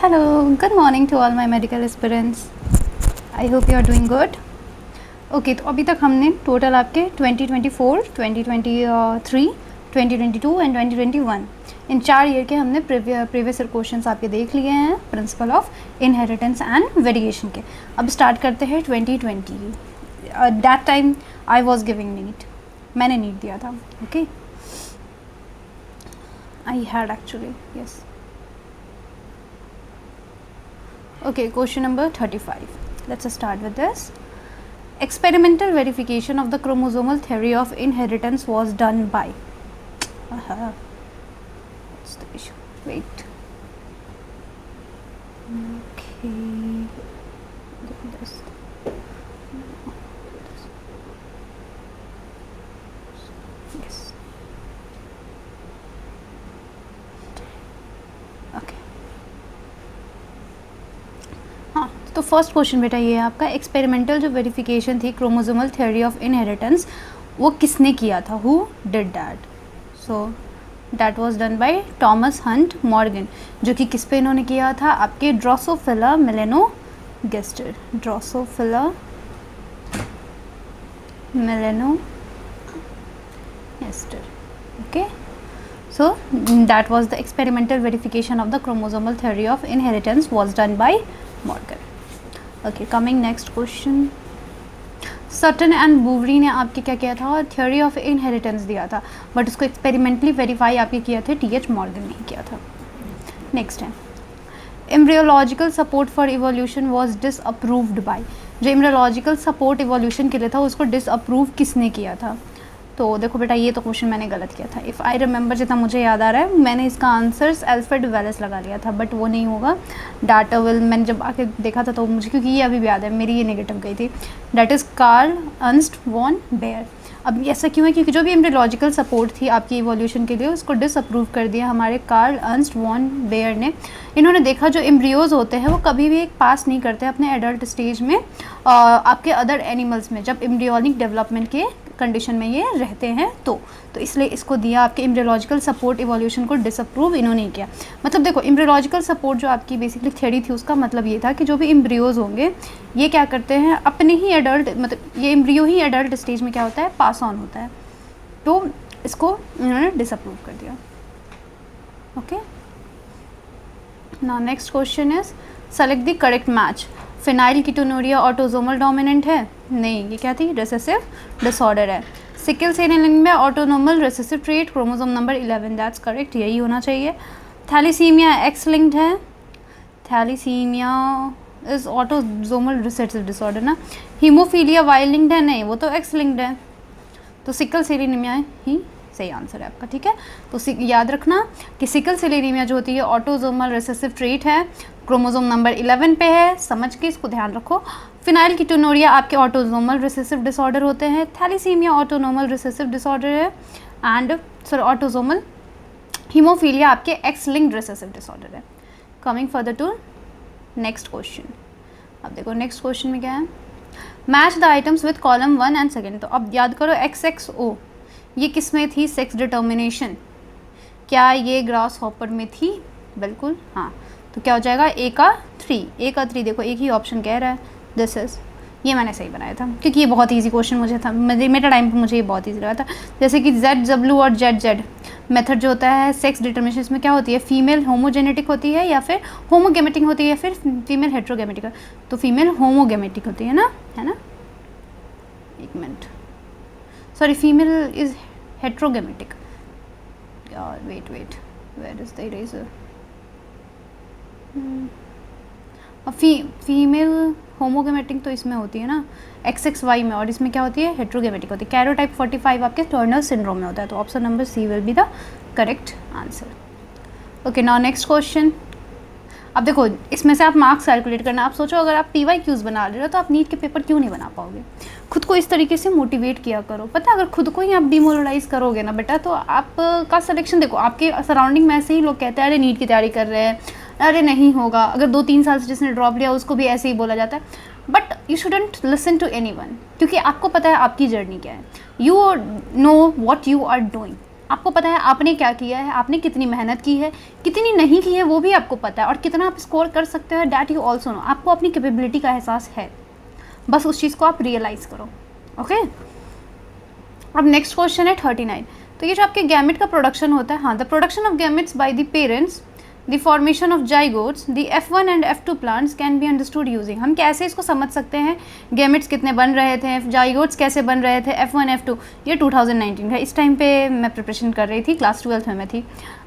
Hello, good morning to all my medical aspirants. I hope you are doing good. Okay तो अभी तक हमने total आपके 2024, 2023, 2022 and 2021 in 4 year के हमने प्रीवियस क्वेश्चंस आपके देख लिए हैं principle of inheritance and variation के. अब स्टार्ट करते हैं 2020. That time I was giving NEET, मैंने नीट दिया था. Okay, I had actually, yes. Okay, question number 35. Let's start with this. Experimental verification of the chromosomal theory of inheritance was done by. What's the issue? Wait. Okay. This. Yes. Okay. हाँ, तो first question बेटा ये है आपका, experimental जो verification थी chromosomal theory of inheritance वो किसने किया था? Who did that? So that was done by Thomas Hunt Morgan, जो कि किस पे इन्होंने किया था? आपके drosophila melanogaster. Drosophila melanogaster. Okay, so that was the experimental verification of the chromosomal theory of inheritance was done by Morgan. Okay, coming next question. Sutton and Boveri ने आपके क्या किया था? थ्योरी ऑफ इनहेरिटेंस दिया था, but उसको experimentally verify आपके किया थे टी.एच. मॉर्गन ने किया था. नेक्स्ट है, embryological support for evolution was disapproved by. जो एम्ब्रियोलॉजिकल सपोर्ट इवोल्यूशन के लिए था उसको डिसअप्रूव किसने किया था? तो देखो बेटा, ये तो क्वेश्चन मैंने गलत किया था. इफ़ आई रिमेंबर, जितना मुझे याद आ रहा है, मैंने इसका आंसर्स अल्फ्रेड वेलेस लगा लिया था, बट वो नहीं होगा. डाटा विल, मैंने जब आके देखा था तो मुझे, क्योंकि ये अभी भी याद है, मेरी ये नेगेटिव गई थी. That is Karl Ernst von Baer. अब ऐसा क्यों है? क्योंकि जो भी एम्ब्रियोलॉजिकल सपोर्ट थी आपकी इवोल्यूशन के लिए उसको डिसअप्रूव कर दिया हमारे कार्ल अर्न्स्ट वॉन बेयर ने. इन्होंने देखा जो एम्ब्रियोज होते हैं वो कभी भी एक पास नहीं करते अपने एडल्ट स्टेज में आपके अदर एनिमल्स में, जब एम्ब्रियोनिक डेवलपमेंट के कंडीशन में ये रहते हैं तो इसलिए इसको दिया. आपके एम्ब्रियोलॉजिकल सपोर्ट इवोल्यूशन को डिसअप्रूव इन्होंने नहीं किया. मतलब देखो, एम्ब्रियोलॉजिकल सपोर्ट जो आपकी बेसिकली थ्योरी थी उसका मतलब ये था कि जो भी एम्ब्रियोज होंगे ये क्या करते हैं अपने ही एडल्ट, मतलब ये एम्ब्रियो ही एडल्ट स्टेज में क्या होता है, पास ऑन होता है. तो इसको इन्होंने डिसअप्रूव कर दिया. Okay, now next question is select the correct match. Phenylketonuria autosomal dominant है? नहीं, ये क्या थी? रिसेसिव डिसऑर्डर है. Sickle cell anaemia autosomal recessive trait, chromosome number 11. That's correct, यही होना चाहिए. थैलीसीमिया एक्स लिंक्ड है. Thalassaemia is autosomal recessive disorder ना. हीमोफीलिया वाई लिंक्ड है? नहीं, वो तो एक्स लिंक्ड है. तो सिकल सेल एनीमिया ही सही आंसर है आपका. ठीक है, तो याद रखना कि सिकल सेल एनीमिया जो होती है ऑटोसोमल रिसेसिव ट्रेट है, क्रोमोसोम नंबर 11 पे है. समझ के इसको ध्यान रखो. फिनाइल कीटोनुरिया आपके ऑटोसोमल रिसेसिव डिसऑर्डर होते हैं. थैलीसीमिया ऑटोनोमल रिसेसिव डिसऑर्डर है. एंड ऑटोसोमल हीमोफीलिया आपके एक्स लिंक्ड रिसेसिव डिसऑर्डर है. Coming further to next question. अब देखो नेक्स्ट क्वेश्चन में क्या है, match the items with column 1 and second. तो अब याद करो XXO ये किस में थी? Sex determination. क्या ये ग्रास हॉपर में थी? बिल्कुल हाँ. तो क्या हो जाएगा? A का 3. देखो एक ही ऑप्शन कह रहा है. दिस इज, ये मैंने सही बनाया था क्योंकि ये बहुत इजी क्वेश्चन मुझे था, मेरे टाइम पे मुझे ये बहुत इजी लगा था. जैसे कि ZW और ZZ मेथड जो होता है सेक्स डिटर्मिनेशन में क्या होती है? फीमेल होमोजेनेटिक होती है या फिर होमोगेमेटिक होती है या फिर फीमेल हेट्रोगेमेटिक? तो फीमेल होमोगेमेटिक होती है ना, है ना. एक minute, sorry, female is heterogametic. Wait where is the eraser? Female homogametic तो इसमें होती है ना XXY में, और इसमें क्या होती है? हेट्रोगेमेटिक होती है. कैरोटाइप 45 आपके टर्नर सिंड्रोम में होता है. तो option number C will be the correct answer. Okay, now next question. अब देखो इसमें से आप मार्क्स कैलकुलेट करना. आप सोचो अगर आप PYQs बना रहे हो तो आप नीट के पेपर क्यों नहीं बना पाओगे? खुद को इस तरीके से मोटिवेट किया करो. पता है, अगर खुद को ही आप डिमोरलाइज करोगे ना बेटा तो आपका सिलेक्शन, देखो आपके सराउंडिंग में ऐसे ही लोग कहते हैं अरे नीट की तैयारी कर रहे हैं, अरे नहीं होगा. अगर 2-3 साल से जिसने ड्रॉप लिया उसको भी ऐसे ही बोला जाता है. But you shouldn't listen to anyone, क्योंकि आपको पता है आपकी जर्नी क्या है. You know what you are doing. आपको पता है आपने क्या किया है, आपने कितनी मेहनत की है, कितनी नहीं की है वो भी आपको पता है, और कितना आप स्कोर कर सकते हो डैट यू ऑल्सो नो। आपको अपनी कैपेबिलिटी का एहसास है, बस उस चीज़ को आप रियलाइज़ करो। ओके, अब नेक्स्ट क्वेश्चन है 39। तो ये जो आपके गैमेट का प्रोडक्शन होता है, हाँ, the production of gametes by the parents, the formation of zygotes, the F1 and F2 plants can be understood using. हम कैसे इसको समझ सकते हैं, गैमेट्स कितने बन रहे थे, जाइगोट्स कैसे बन रहे थे, F1 F2। ये 2019 का, इस टाइम पे मैं प्रिपरेशन कर रही थी, क्लास 12th में मैं थी।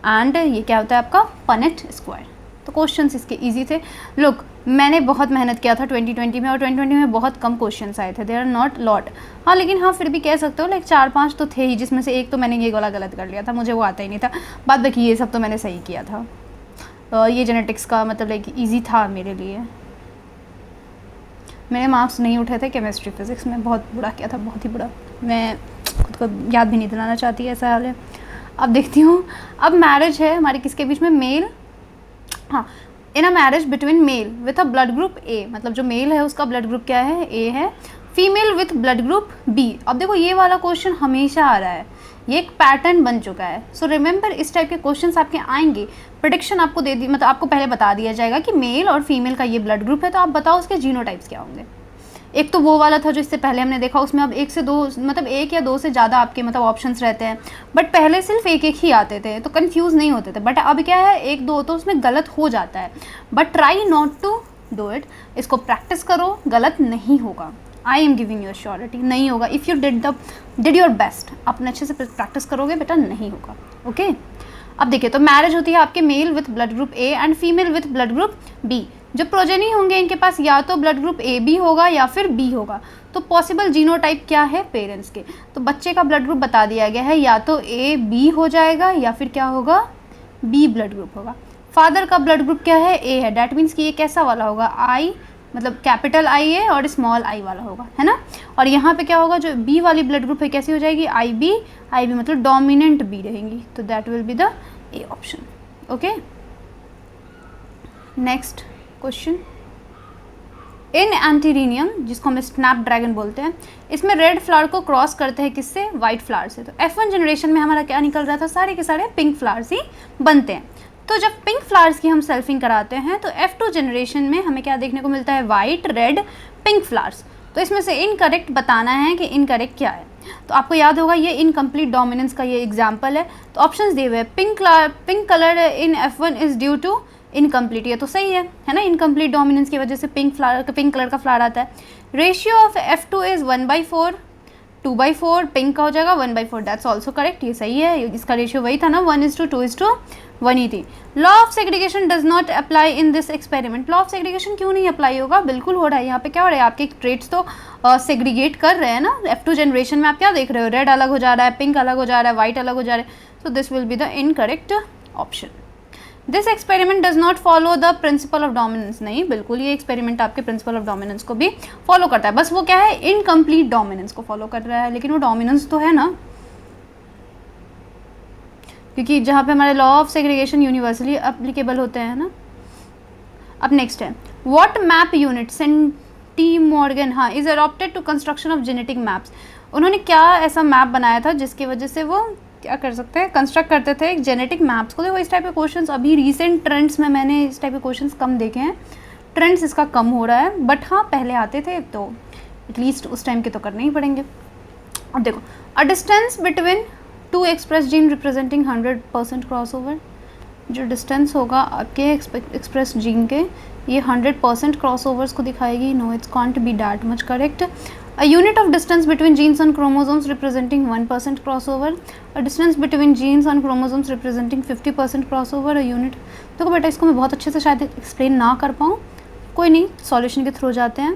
एंड ये क्या होता है आपका पनेट स्क्वायर। तो क्वेश्चंस इसके इजी थे। लुक, मैंने बहुत मेहनत किया था 2020 में, और 2020 में बहुत कम क्वेश्चंस आए थे, दे आर नॉट लॉट। हाँ, लेकिन हाँ फिर भी कह सकते हो लाइक 4-5 तो थे ही, जिसमें से एक तो मैंने ये वाला गलत कर लिया था, मुझे वो आता ही नहीं था। बाद बाकी ये सब तो मैंने सही किया था। ये जेनेटिक्स का मतलब लाइक ईजी था मेरे लिए। मेरे मार्क्स नहीं उठे थे केमिस्ट्री फिजिक्स में, बहुत बुरा किया था, बहुत ही बुरा। मैं खुद को याद भी नहीं दिलाना चाहती, ऐसा हाल है। अब देखती हूँ, अब मैरिज है हमारे किसके बीच में, मेल, हाँ, in a marriage between male with a blood group A, मतलब जो मेल है उसका ब्लड ग्रुप क्या है, ए है, female with blood group B. अब देखो ये वाला क्वेश्चन हमेशा आ रहा है, ये एक पैटर्न बन चुका है। सो रिमेंबर, इस टाइप के क्वेश्चंस आपके आएंगे, प्रेडिक्शन आपको दे दी, मतलब आपको पहले बता दिया जाएगा कि मेल और फीमेल का ये ब्लड ग्रुप है, तो आप बताओ उसके जीनोटाइप्स क्या होंगे। एक तो वो वाला था जो इससे पहले हमने देखा, उसमें अब 1 से 2, मतलब 1 या 2 से ज़्यादा आपके मतलब ऑप्शंस रहते हैं, बट पहले सिर्फ एक ही आते थे, तो कंफ्यूज नहीं होते थे। बट अब क्या है, 1-2 तो उसमें गलत हो जाता है, but try not to do it. इसको प्रैक्टिस करो, गलत नहीं होगा, I am giving you surety, नहीं होगा। If you did your best, अपने अच्छे से प्रैक्टिस करोगे बेटा, नहीं होगा। ओके, अब देखिए, तो मैरिज होती है आपके male with blood group A and female with blood group B. जो प्रोजेनी होंगे इनके पास या तो ब्लड ग्रुप ए बी होगा या फिर बी होगा। तो पॉसिबल जीनोटाइप क्या है पेरेंट्स के, तो बच्चे का ब्लड ग्रुप बता दिया गया है, या तो ए बी हो जाएगा या फिर क्या होगा, बी ब्लड ग्रुप होगा। फादर का ब्लड ग्रुप क्या है, ए है, डैट मीन्स कि ये कैसा वाला होगा, आई, मतलब कैपिटल आई है और स्मॉल आई वाला होगा, है ना। और यहाँ पे क्या होगा, जो बी वाली ब्लड ग्रुप है कैसी हो जाएगी, आई बी मतलब डोमिनेंट बी रहेंगी, तो that will be the A option. Okay, next question, in antirrhinum, जिसको हम स्नैपड्रैगन बोलते हैं, इसमें रेड फ्लावर को क्रॉस करते हैं किससे, वाइट फ्लावर से। तो F1 जनरेशन में हमारा क्या निकल रहा था, सारे के सारे पिंक फ्लावर्स ही बनते हैं। तो जब पिंक फ्लावर्स की हम सेल्फिंग कराते हैं तो F2 जनरेशन में हमें क्या देखने को मिलता है, वाइट, रेड, पिंक फ्लावर्स। तो इसमें से इनकरेक्ट बताना है कि इनकरेक्ट क्या है। तो आपको याद होगा ये इनकम्प्लीट डोमिनेंस का ये एग्जाम्पल है। तो ऑप्शंस दिए हुए हैं, pink colour in F1 is due to incomplete, ये तो सही है ना, इनकम्प्लीट डोमिनेंस की वजह से पिंक कलर का फ्लावर आता है। Ratio of F2 is 1/4, 2/4, pink का हो जाएगा 1/4, दैट्स ऑल्सो करेक्ट, ये सही है, इसका रेशियो वही था ना, 1:2:1 ही थी। Law of segregation does not apply in this experiment, law of segregation क्यों नहीं अप्लाई होगा, बिल्कुल हो रहा है। यहाँ पे क्या हो रहा है, आपके ट्रेड्स तो सेग्रीगेट कर रहे हैं ना। F2 जनरेशन में आप क्या देख रहे हो, रेड अलग हो जा रहा है, पिंक अलग हो जा रहा है, वाइट अलग हो जा रहा है, so this will be the incorrect option. This experiment does not follow the principle of dominance, नहीं, बिल्कुल ये एक्सपेरिमेंट आपके प्रिंसिपल ऑफ डोमिनेंस को भी फॉलो करता है, बस वो क्या है, इनकम्प्लीट डोमिनेंस को फॉलो कर रहा है, लेकिन वो डोमिनेंस तो है ना, क्योंकि जहाँ पे हमारे law of segregation universally applicable होते हैं ना। अब नेक्स्ट है, व्हाट मैप यूनिट सेंटीमॉर्गन, हाँ, is adopted to construction of genetic maps. उन्होंने क्या ऐसा मैप बनाया था जिसकी वजह से वो क्या कर सकते हैं, कंस्ट्रक्ट करते थे एक जेनेटिक मैप्स को। देखो इस टाइप के क्वेश्चंस अभी रिसेंट ट्रेंड्स में मैंने इस टाइप के क्वेश्चंस कम देखे हैं, ट्रेंड्स इसका कम हो रहा है, बट हाँ पहले आते थे, तो एटलीस्ट उस टाइम के तो करने ही पड़ेंगे। अब देखो, a distance between 2 express gene representing 100% crossover, जो डिस्टेंस होगा आपके एक्सप्रेस जीन के, ये 100% क्रॉसओवर्स को दिखाएगी। No, it's can't be that much correct. A unit of distance between genes on chromosomes representing 1% crossover, a distance between genes on chromosomes representing 50% crossover, a unit। देखो बेटा, इसको मैं बहुत अच्छे से शायद एक्सप्लेन ना कर पाऊँ, कोई नहीं, सॉल्यूशन के थ्रू जाते हैं।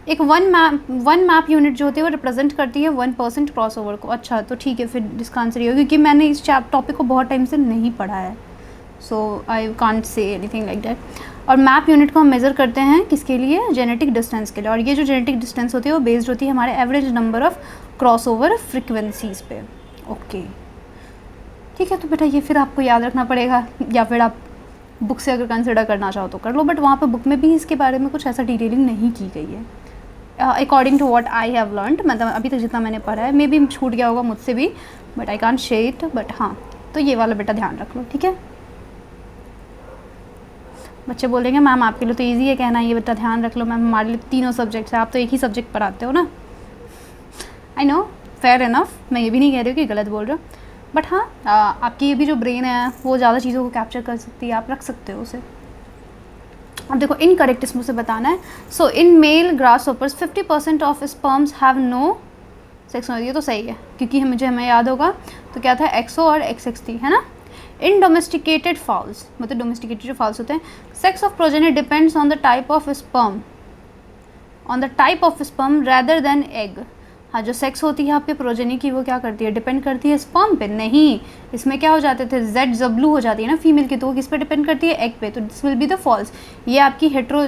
एक वन मैप यूनिट जो होती है वो रिप्रेजेंट करती है 1% क्रॉसओवर को। अच्छा, तो ठीक है, फिर इसका आंसर ये होगा, क्योंकि मैंने इस टॉपिक को बहुत टाइम से नहीं पढ़ा है, so I can't say anything like that. और मैप यूनिट को हम मेज़र करते हैं किसके लिए, जेनेटिक डिस्टेंस के लिए, और ये जो जेनेटिक डिस्टेंस होती है वो बेस्ड होती है हमारे average number of crossover frequencies पे। ओके, ठीक है, तो बेटा ये फिर आपको याद रखना पड़ेगा, या फिर आप बुक से अगर कंसिडर करना चाहो तो कर लो, बट वहाँ पे बुक में भी इसके बारे में कुछ ऐसा डिटेलिंग नहीं की गई है। According to what I have learned, मतलब अभी तक जितना मैंने पढ़ा है, मे बी छूट गया होगा मुझसे भी, but I can't share it, but हाँ तो ये वाला बेटा ध्यान रख लो, ठीक है। बच्चे बोलेंगे मैम आपके लिए तो ईजी है कहना, ये बेटा ध्यान रख लो मैम, हमारे लिए तीनों सब्जेक्ट्स है, आप तो एक ही सब्जेक्ट पढ़ाते हो ना। आई नो, फेयर इनफ, मैं ये भी नहीं कह रही हूँ कि गलत बोल रहे हो, बट हाँ आपकी ये भी जो ब्रेन है वो ज़्यादा चीज़ों को कैप्चर कर सकती है, आप रख सकते हो उसे। अब देखो इनकरेक्ट इसमें से बताना है। So in male grasshoppers 50% of sperms have no sex, ये तो सही है क्योंकि हमें याद होगा तो क्या था, एक्सो और XX थी, है ना। इन डोमेस्टिकेटेड फाउल्स, मतलब डोमेस्टिकेटेड जो फाउल्स होते हैं, sex of progeny depends on the type of sperm rather than egg. हाँ, जो सेक्स होती है आपके प्रोजेनी की वो क्या करती है, डिपेंड करती है स्पर्म पे, नहीं, इसमें क्या हो जाते थे, जेड जबलू हो जाती है ना फीमेल की, तो वो किस पे डिपेंड करती है, एग पे, तो this will be the false. ये आपकी हेट्रो,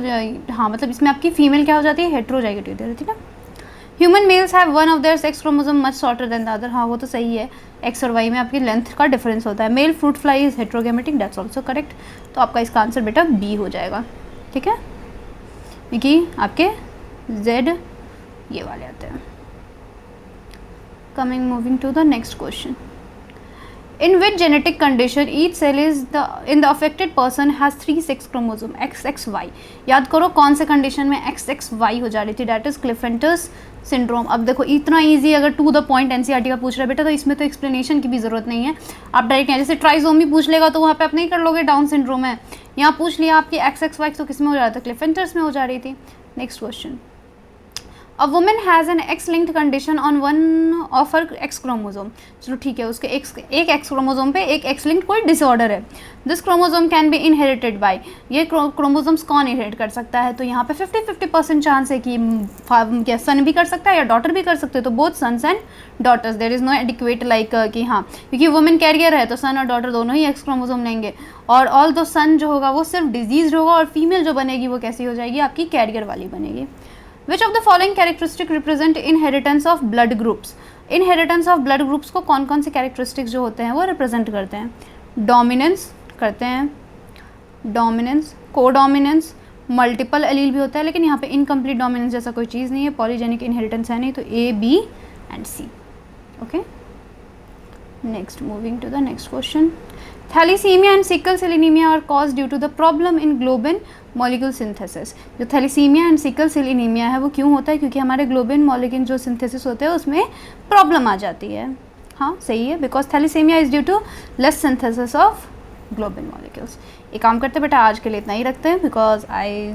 हाँ मतलब इसमें आपकी फीमेल क्या हो जाती है, हेट्रोजाइगोटी होती रहती है ना। Human mails have one of their sex chromosome much shorter than the other, हाँ वो तो सही है, एक्स और वाई में आपकी लेंथ का डिफरेंस होता है। Male fruit fly is heterogametic, that's also correct, तो आपका इसका आंसर बेटा बी हो जाएगा, ठीक है, क्योंकि आपके जेड ये वाले आते हैं। moving to the next question. In which genetic condition each cell in the affected person has 3 sex chromosome XXY? याद करो कौन से कंडीशन में XXY हो जा रही थी, डेट इज क्लिफेंटर्स सिंड्रोम। अब देखो इतना इजी, अगर टू द पॉइंट NCERT का पूछ रहा है बेटा तो इसमें तो एक्सप्लेनेशन की भी जरूरत नहीं है, आप डायरेक्ट यहाँ जैसे ट्राइजोमी पूछ लेगा तो वहाँ पे आप नहीं कर लोगे, डाउन सिंड्रोम है, यहाँ पूछ लिया आपकी XXY तो किस में हो जा रहा था, क्लिफेंटर्स में हो जा रही थी। Next question, a women has an x linked condition on one of her x chromosome, चलो ठीक है, उसके एक एक्स क्रोमोजोम पे एक एक्स लिंक्ड कोई डिसऑर्डर है, this chromosome can be inherited by, ये क्रोमोजोम्स कौन इनहेरिट कर सकता है, तो यहाँ पे 50-50% चांस है कि सन भी कर सकता है या डॉटर भी कर सकते हैं, तो both sons and daughters, there is no adequate like कि हाँ क्योंकि वुमेन कैरियर है तो सन और डॉटर दोनों ही एक्स क्रोमोजोम लेंगे, और ऑल दो सन जो होगा वो सिर्फ डिजीज होगा और फीमेल जो बनेगी वो कैसी हो जाएगी, आपकी कैरियर वाली बनेगी। Which of the following characteristic represent inheritance of blood groups? Inheritance of blood groups को कौन कौन से characteristics जो होते हैं वो represent करते हैं, डोमिनेंस करते हैं, डोमिनेंस, कोडोमिनेंस, मल्टीपल एलील भी होता है लेकिन यहाँ पे इनकम्प्लीट डोमिनेंस जैसा कोई चीज़ नहीं है, पॉलीजेनिक इनहेरिटेंस है नहीं, तो A, B and C, okay. Next, moving to the next question, thalassaemia and sickle cell anaemia are cause due to the problem in globin molecule synthesis. जो thalassaemia and sickle cell anaemia है वो क्यों होता है, क्योंकि हमारे globin molecule जो synthesis होते हैं उसमें प्रॉब्लम आ जाती है, हाँ सही है, because thalassemia is due to less synthesis of globin molecules. एक काम करते बेटा आज के लिए इतना ही रखते हैं, because I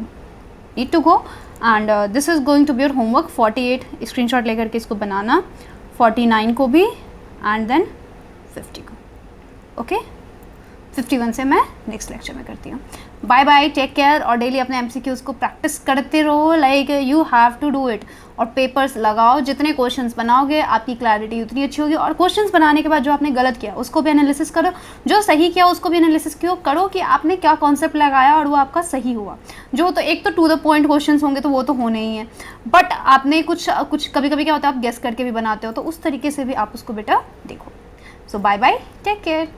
need to go and this is going to be your homework. 48 screenshot लेकर के इसको बनाना, 49 को भी एंड देन 50 को, ओके। 51 से मैं नेक्स्ट लेक्चर में करती हूँ। बाय बाय, टेक केयर, और डेली अपने MCQs को प्रैक्टिस करते रहो, like you have to do it, और पेपर्स लगाओ, जितने क्वेश्चंस बनाओगे आपकी क्लैरिटी उतनी अच्छी होगी, और क्वेश्चंस बनाने के बाद जो आपने गलत किया उसको भी एनालिसिस करो, जो सही किया उसको भी एनालिसिस करो कि आपने क्या कॉन्सेप्ट लगाया और वो आपका सही हुआ। जो तो एक तो टू द पॉइंट क्वेश्चंस होंगे तो वो तो होने ही हैं, बट आपने कुछ कभी कभी क्या होता है आप गेस करके भी बनाते हो, तो उस तरीके से भी आप उसको बेटा देखो। सो बाय बाय, टेक केयर।